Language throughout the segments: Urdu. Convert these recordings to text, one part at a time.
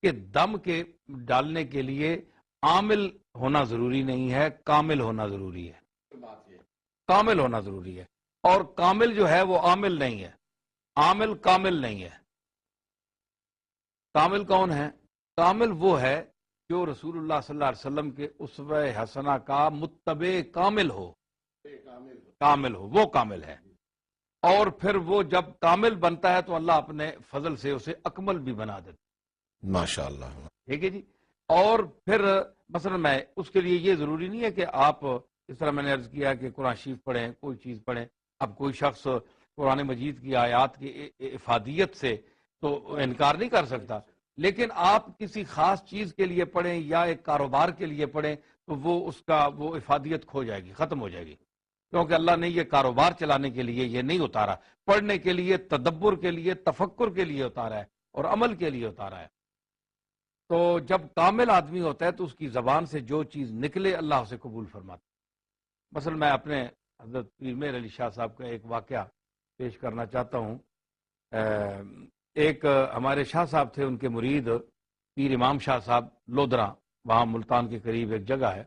کہ دم کے ڈالنے کے لیے عامل ہونا ضروری نہیں ہے، کامل ہونا ضروری ہے، کامل ہونا ضروری ہے، اور کامل جو ہے وہ عامل نہیں ہے، عامل کامل نہیں ہے۔ کامل کون ہے؟ کامل وہ ہے جو رسول اللہ صلی اللہ علیہ وسلم کے اسوہ حسنہ کا متبع کامل ہو، کامل ہو، وہ کامل ہے۔ اور پھر وہ جب کامل بنتا ہے تو اللہ اپنے فضل سے اسے اکمل بھی بنا دیتا، ماشاءاللہ۔ ٹھیک ہے جی۔ اور پھر مثلا میں اس کے لیے یہ ضروری نہیں ہے کہ آپ اس طرح میں نے عرض کیا کہ قرآن شریف پڑھیں، کوئی چیز پڑھیں۔ اب کوئی شخص قرآن مجید کی آیات کی افادیت سے تو انکار نہیں کر سکتا، لیکن آپ کسی خاص چیز کے لیے پڑھیں یا ایک کاروبار کے لیے پڑھیں تو وہ اس کا وہ افادیت کھو جائے گی، ختم ہو جائے گی، کیونکہ اللہ نے یہ کاروبار چلانے کے لیے یہ نہیں اتارا، پڑھنے کے لیے، تدبر کے لیے، تفکر کے لیے اتارا ہے اور عمل کے لیے اتارا ہے۔ تو جب کامل آدمی ہوتا ہے تو اس کی زبان سے جو چیز نکلے اللہ اسے قبول فرماتا ہے۔ مثلا میں اپنے حضرت پیر مہر علی شاہ صاحب کا ایک واقعہ پیش کرنا چاہتا ہوں۔ ایک ہمارے شاہ صاحب تھے، ان کے مرید پیر امام شاہ صاحب لودرا، وہاں ملتان کے قریب ایک جگہ ہے،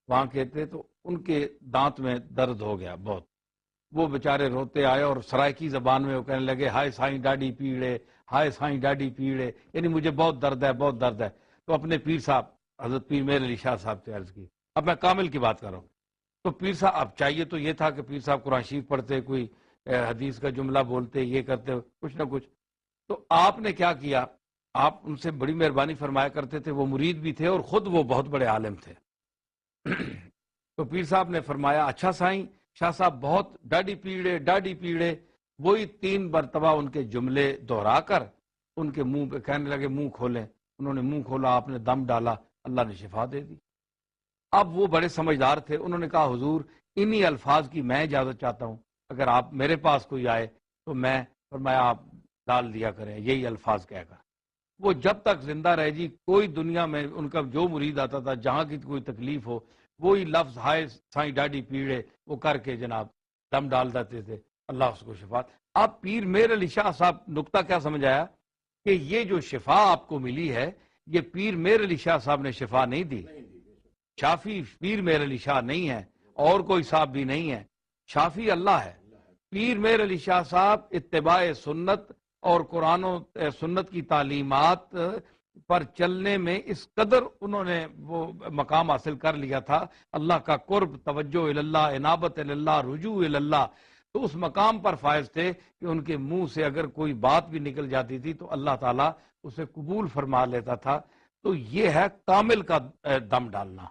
وہاں کہتے تو ان کے دانت میں درد ہو گیا بہت، وہ بیچارے روتے آئے اور سرائکی زبان میں وہ کہنے لگے ہائے سائیں ڈاڈی پیڑے، ہائے سائیں ڈاڈی پیڑے، یعنی مجھے بہت درد ہے، بہت درد ہے۔ تو اپنے پیر صاحب حضرت پیر مہر علی شاہ صاحب سے عرض کی، اب میں کامل کی بات کر رہا ہوں، تو پیر صاحب اب چاہیے تو یہ تھا کہ پیر صاحب قرآن شریف پڑھتے، کوئی حدیث کا جملہ بولتے، یہ کرتے کچھ نہ کچھ۔ تو آپ نے کیا کیا، آپ ان سے بڑی مہربانی فرمایا کرتے تھے، وہ مرید بھی تھے اور خود وہ بہت بڑے عالم تھے۔ تو پیر صاحب نے فرمایا اچھا سائیں، شاہ صاحب بہت ڈاڈی پیڑے، ڈاڈی پیڑے، وہی 3 مرتبہ ان کے جملے دہرا کر ان کے منہ پہ کہنے لگے منہ کھولیں۔ انہوں نے منہ کھولا، آپ نے دم ڈالا، اللہ نے شفا دے دی۔ اب وہ بڑے سمجھدار تھے، انہوں نے کہا حضور انہی الفاظ کی میں اجازت چاہتا ہوں، اگر آپ میرے پاس کوئی آئے تو میں فرمایا آپ ڈال دیا کریں یہی الفاظ کہہ کر۔ وہ جب تک زندہ رہے جی، کوئی دنیا میں ان کا جو مرید آتا تھا جہاں کی کوئی تکلیف ہو، وہی لفظ ہائے سائیں ڈاڈی پیڑے وہ کر کے جناب دم ڈال دیتے تھے، اللہ اس کو شفا۔ اب پیر مہر علی شاہ صاحب نقطہ کیا سمجھایا کہ یہ جو شفا آپ کو ملی ہے یہ پیر مہر علی شاہ صاحب نے شفا نہیں دی، شافی پیر مہر علی شاہ نہیں ہے اور کوئی صاحب بھی نہیں ہے، شافی اللہ ہے۔ پیر مہر علی شاہ صاحب اتباع سنت اور قرآن و سنت کی تعلیمات پر چلنے میں اس قدر انہوں نے وہ مقام حاصل کر لیا تھا، اللہ کا قرب، توجہ اللہ، انابت اللہ، رجوع اللہ، تو اس مقام پر فائز تھے کہ ان کے منہ سے اگر کوئی بات بھی نکل جاتی تھی تو اللہ تعالیٰ اسے قبول فرما لیتا تھا۔ تو یہ ہے کامل کا دم ڈالنا۔